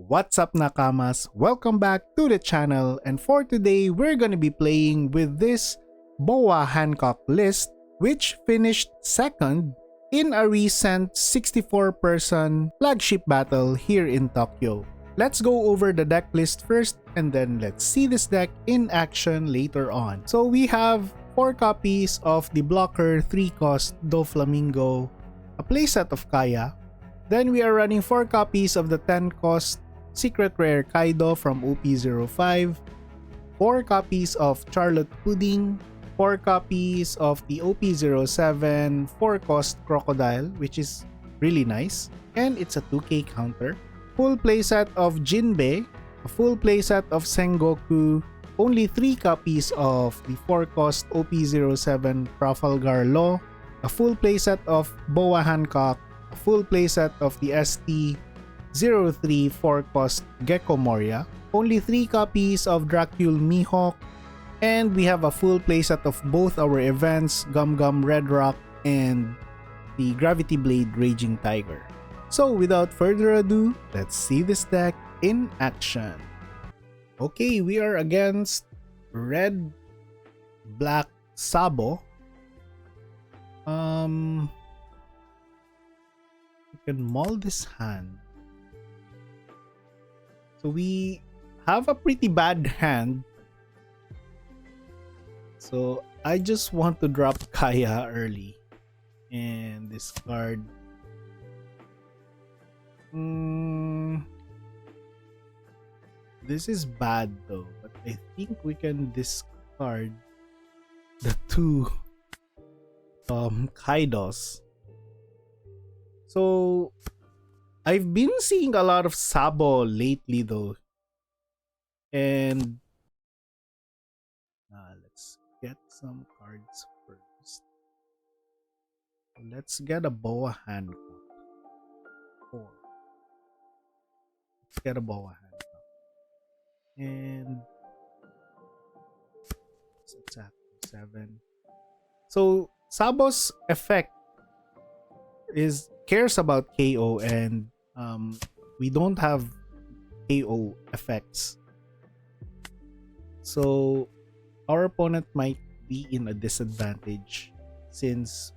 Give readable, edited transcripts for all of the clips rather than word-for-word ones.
What's up nakamas? Welcome back to the channel, and for today we're gonna be playing with this Boa Hancock list, which finished second in a recent 64-person flagship battle here in Tokyo. Let's go over the deck list first, and then let's see this deck in action later on. So we have 4 copies of the blocker 3-cost Doflamingo, a playset of Kaya. Then we are running 4 copies of the 10-cost Secret Rare Kaido from OP05, 4 copies of Charlotte Pudding, 4 copies of the OP07 4-cost Crocodile, which is really nice, and it's a 2k counter. Full playset of Jinbei, a full playset of Sengoku, only 3 copies of the 4-cost OP07 Trafalgar Law, a full playset of Boa Hancock, a full playset of the ST03 4-cost Gecko Moria, only 3 copies of Dracule Mihawk, and we have a full playset of both our events, Gum Gum Red Rock and the Gravity Blade Raging Tiger. So without further ado, let's see this deck in action. Okay, we are against Red Black Sabo. We can mull this hand. So we have a pretty bad hand. So I just want to drop Kaya early and discard. This is bad though, but I think we can discard the 2 Kaidos. So I've been seeing a lot of Sabo lately though, and let's get some cards first. Let's get a Boa Hancock. 4. Let's get a Boa Hancock, and let's attack 7. So Sabo's effect cares about KO, and we don't have KO effects, so our opponent might be in a disadvantage since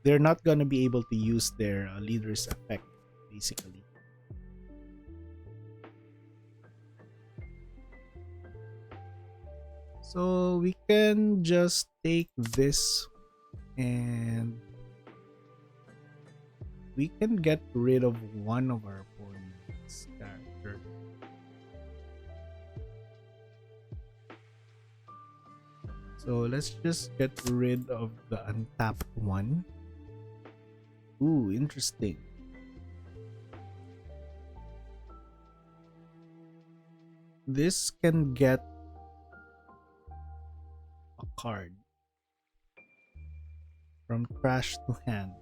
they're not gonna be able to use their leader's effect basically. So we can just take this and we can get rid of one of our opponent's character. So let's just get rid of the untapped one. Ooh, interesting. This can get a card from trash to hand.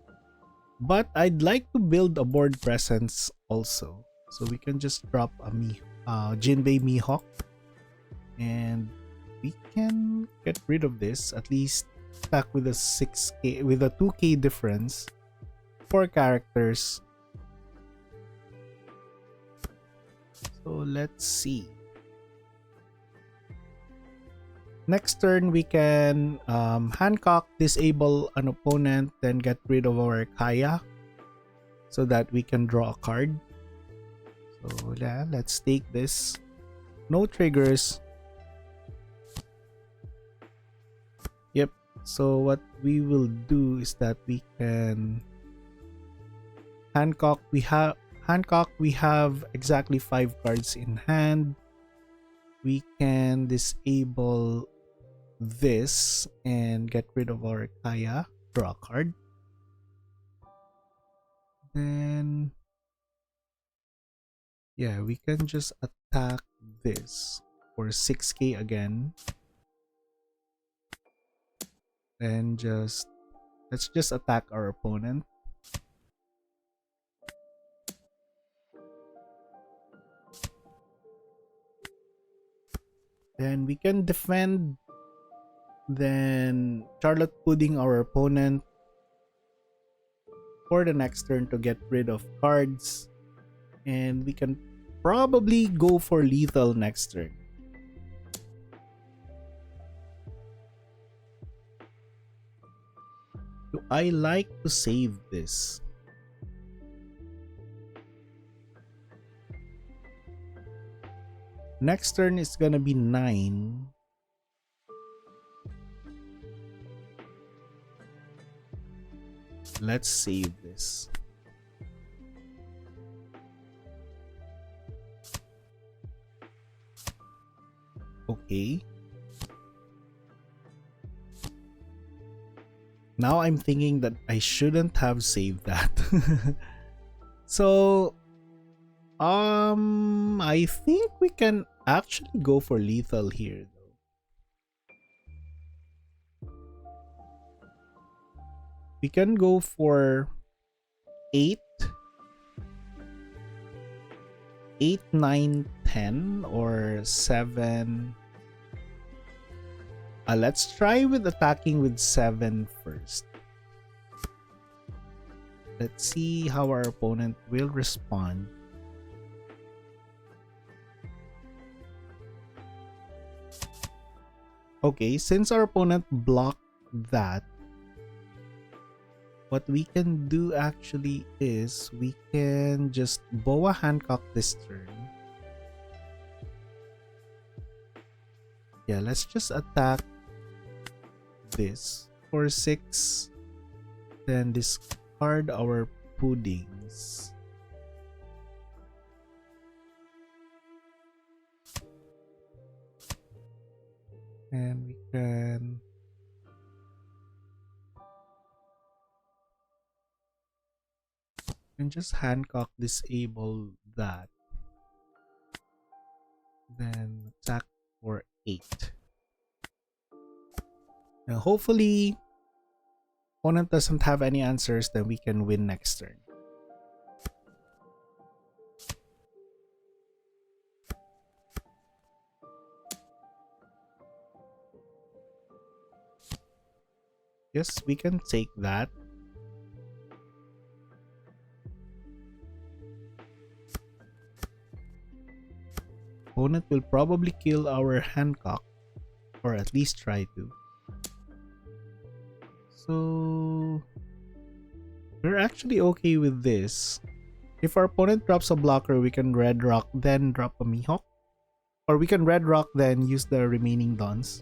But I'd like to build a board presence also. So we can just drop a Jinbei Mihawk, and we can get rid of this, at least attack with a 6k with a 2k difference. 4 characters. So let's see. Next turn we can Hancock, disable an opponent, then get rid of our Kaya so that we can draw a card. So yeah, let's take this. No triggers. Yep. So what we will do is that we can Hancock. We have exactly 5 cards in hand. We can disable this and get rid of our Kaya, draw a card. Then yeah, we can just attack this for 6k again. And let's just attack our opponent. Then we can defend, then Charlotte Pudding our opponent for the next turn to get rid of cards. And we can probably go for lethal next turn. Do I like to save this? Next turn is gonna be 9. Let's save this. Okay. Now I'm thinking that I shouldn't have saved that. So, I think we can actually go for lethal here, though. We can go for 8, 8, 9, 10, or 7. Let's try with attacking with 7 first. Let's see how our opponent will respond. Okay, since our opponent blocked that, what we can do actually is we can just Boa Hancock this turn. Yeah, let's just attack this for 6. Then discard our puddings. And we can just Hancock disable that. Then attack for 8. Now hopefully opponent doesn't have any answers, then we can win next turn. Yes, we can take that. Opponent will probably kill our Hancock, or at least try to. So we're actually okay with this. If our opponent drops a blocker, we can red rock, then drop a Mihawk. Or we can red rock, then use the remaining dons.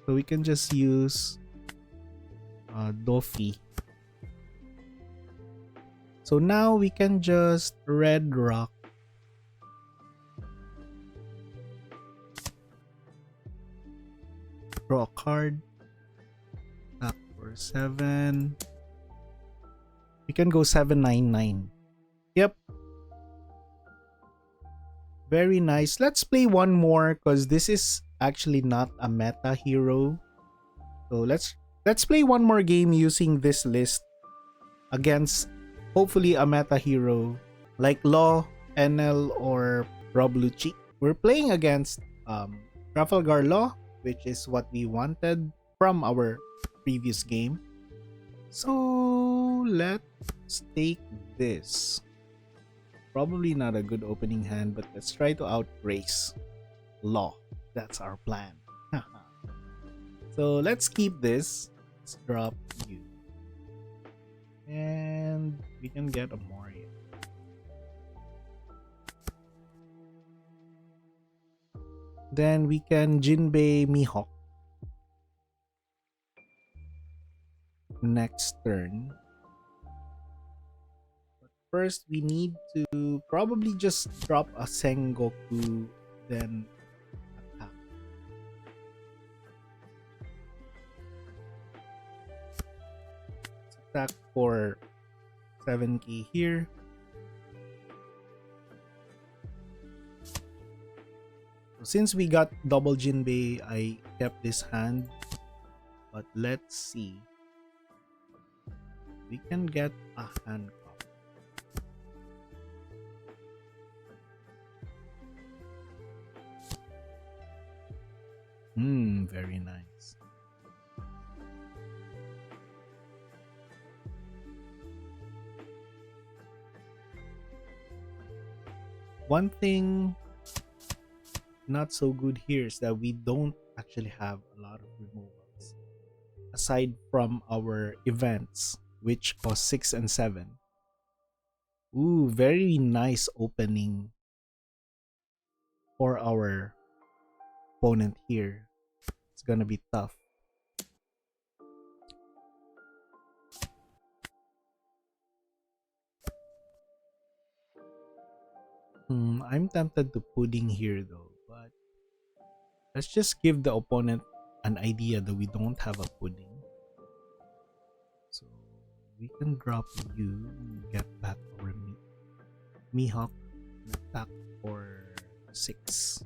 So we can just use Doffy. So now we can just red rock. Draw a card. Attack for 7. We can go 799. Yep. Very nice. Let's play one more because this is actually not a meta hero. So let's play one more game using this list against hopefully a meta hero like Law, Enel, or Robluchi. We're playing against Trafalgar Law, which is what we wanted from our previous game. So let's take this. Probably not a good opening hand, but let's try to outrace Law. That's our plan. So let's keep this. Let's drop you. And we can get a Moria. Then we can Jinbei Mihawk. Next turn. But first, we need to probably just drop a Sengoku, then attack. Let's attack for 7k here. So since we got double Jinbei, I kept this hand. But let's see. We can get a Hancock. Very nice. One thing not so good here is that we don't actually have a lot of removals aside from our events, which cost 6 and 7. Ooh, very nice opening for our opponent here. It's gonna be tough. I'm tempted to pudding here though, but let's just give the opponent an idea that we don't have a pudding. So we can drop you and get back our Mihawk and attack for 6.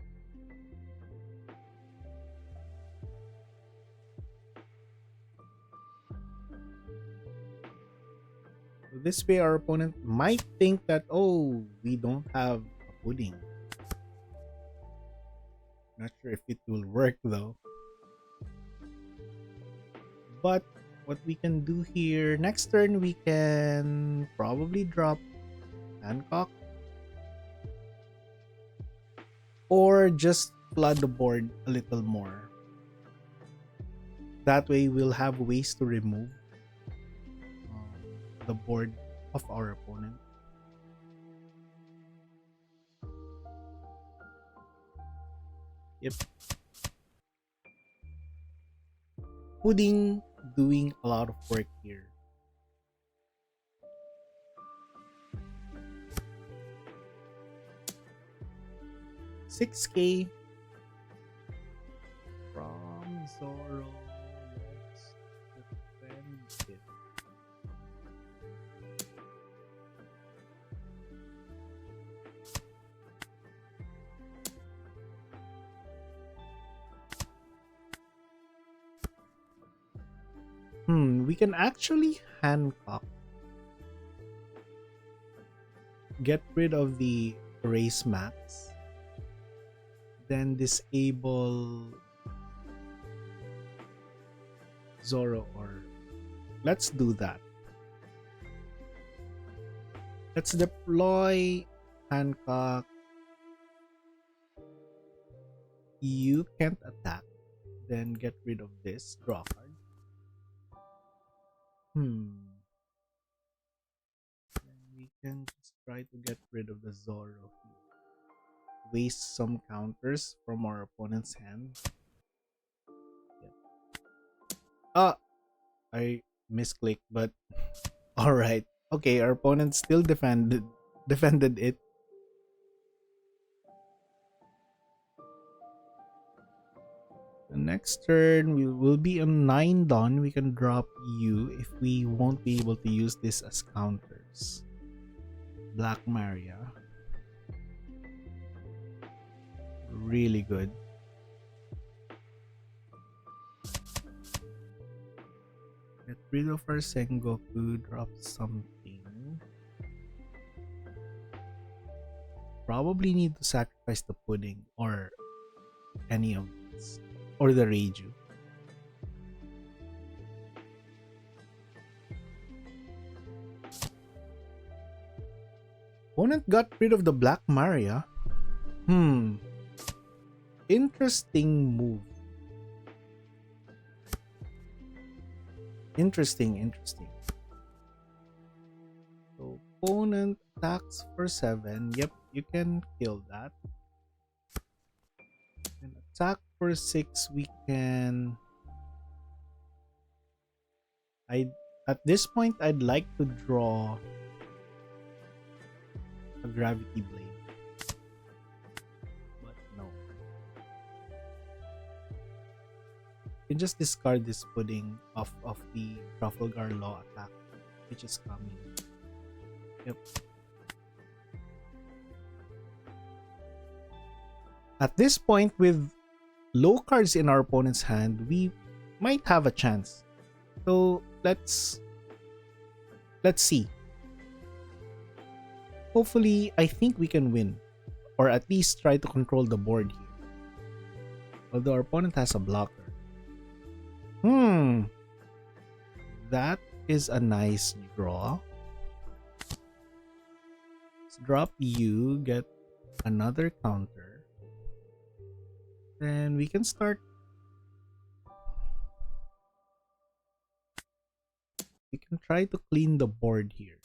So this way our opponent might think that, oh, we don't have a pudding. Not sure if it will work though. But what we can do here, next turn we can probably drop Hancock. Or just flood the board a little more. That way we'll have ways to remove the board of our opponent. Yep. Pudding doing a lot of work here. $6K from Zoro. Let's defend it. We can actually Hancock. Get rid of the race max. Then disable Zoro, or let's do that. Let's deploy Hancock. You can't attack. Then get rid of this. Draw a card. Then we can just try to get rid of the Zoro here. Waste some counters from our opponent's hand. I misclicked, but alright. Okay, our opponent still defended it. The next turn we will be on 9 Dawn. We can drop you if we won't be able to use this as counters. Black Maria. Really good. Get rid of our Sengoku, drop something. Probably need to sacrifice the pudding or any of these. Or the Reiju. Opponent got rid of the Black Maria. Interesting move. Interesting. So opponent attacks for 7. Yep, you can kill that. And attack for 6, we can... At this point, I'd like to draw a Gravity Blade. But no. You can just discard this pudding of the Trafalgar Law attack, which is coming. Yep. At this point, with low cards in our opponent's hand, we might have a chance. So let's see. Hopefully, I think we can win, or at least try to control the board here. Although our opponent has a blocker. That is a nice draw. Let's drop you, get another counter. Then we can start. We can try to clean the board here.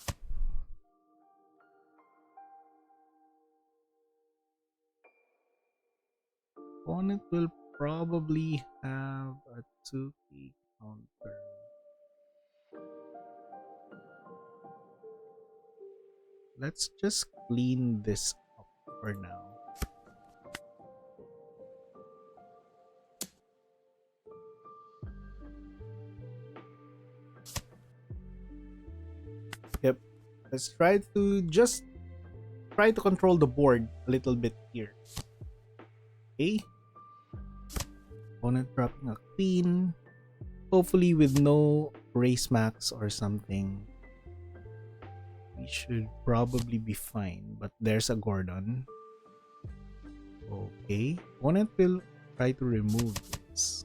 Opponent will probably have a 2k counter. Let's just clean this up for now. Yep. Let's try to control the board a little bit here. Okay. Opponent dropping a queen. Hopefully with no race max or something. We should probably be fine. But there's a Gordon. Okay. Opponent will try to remove this.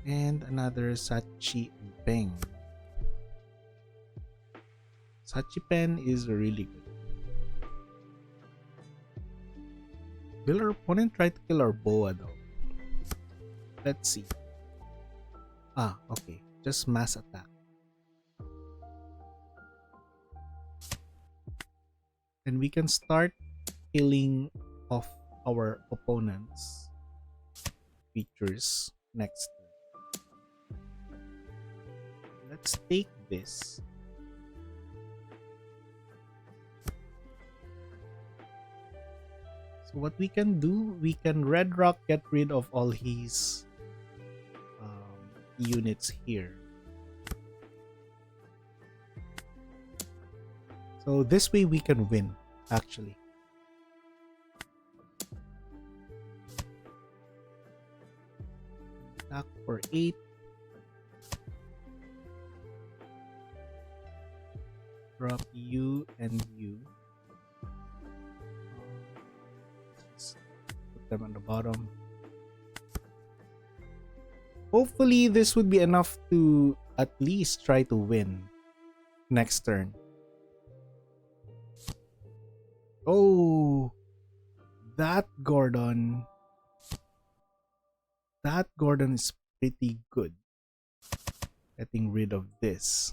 And another Sachi Beng. Sachi Pen is really good. Will our opponent try to kill our Boa though? Let's see. Ah, okay. Just mass attack. And we can start killing off our opponent's features next turn. Let's take this. So what we can do, we can Red Rock get rid of all his units here. So this way we can win, actually. Attack for 8. Drop you and you. Put them on the bottom. Hopefully this would be enough to at least try to win next turn. Oh, that Gordon is pretty good. Getting rid of this.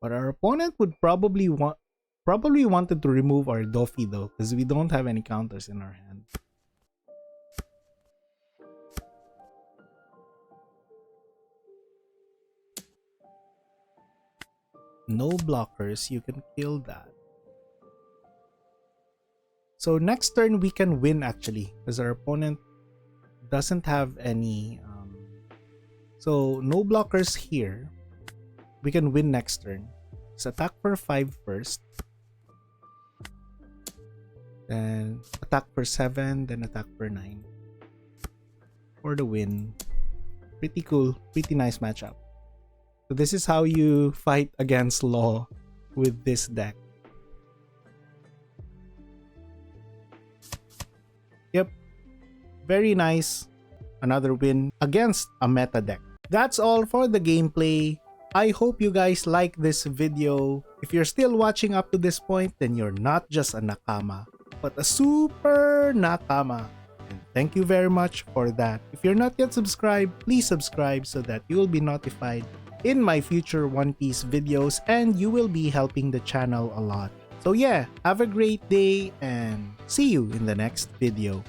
But our opponent would probably wanted to remove our Doffy though, because we don't have any counters in our hand. No blockers, you can kill that. So next turn we can win actually, because our opponent doesn't have any so no blockers here. We can win next turn. Let's attack for 5 first. Then attack for 7, then attack for 9. For the win. Pretty cool, pretty nice matchup. So this is how you fight against Law with this deck. Yep, very nice. Another win against a meta deck. That's all for the gameplay. I hope you guys like this video. If you're still watching up to this point, then you're not just a nakama, but a super nakama. And thank you very much for that. If you're not yet subscribed, please subscribe so that you will be notified in my future One Piece videos and you will be helping the channel a lot. So yeah, have a great day and see you in the next video.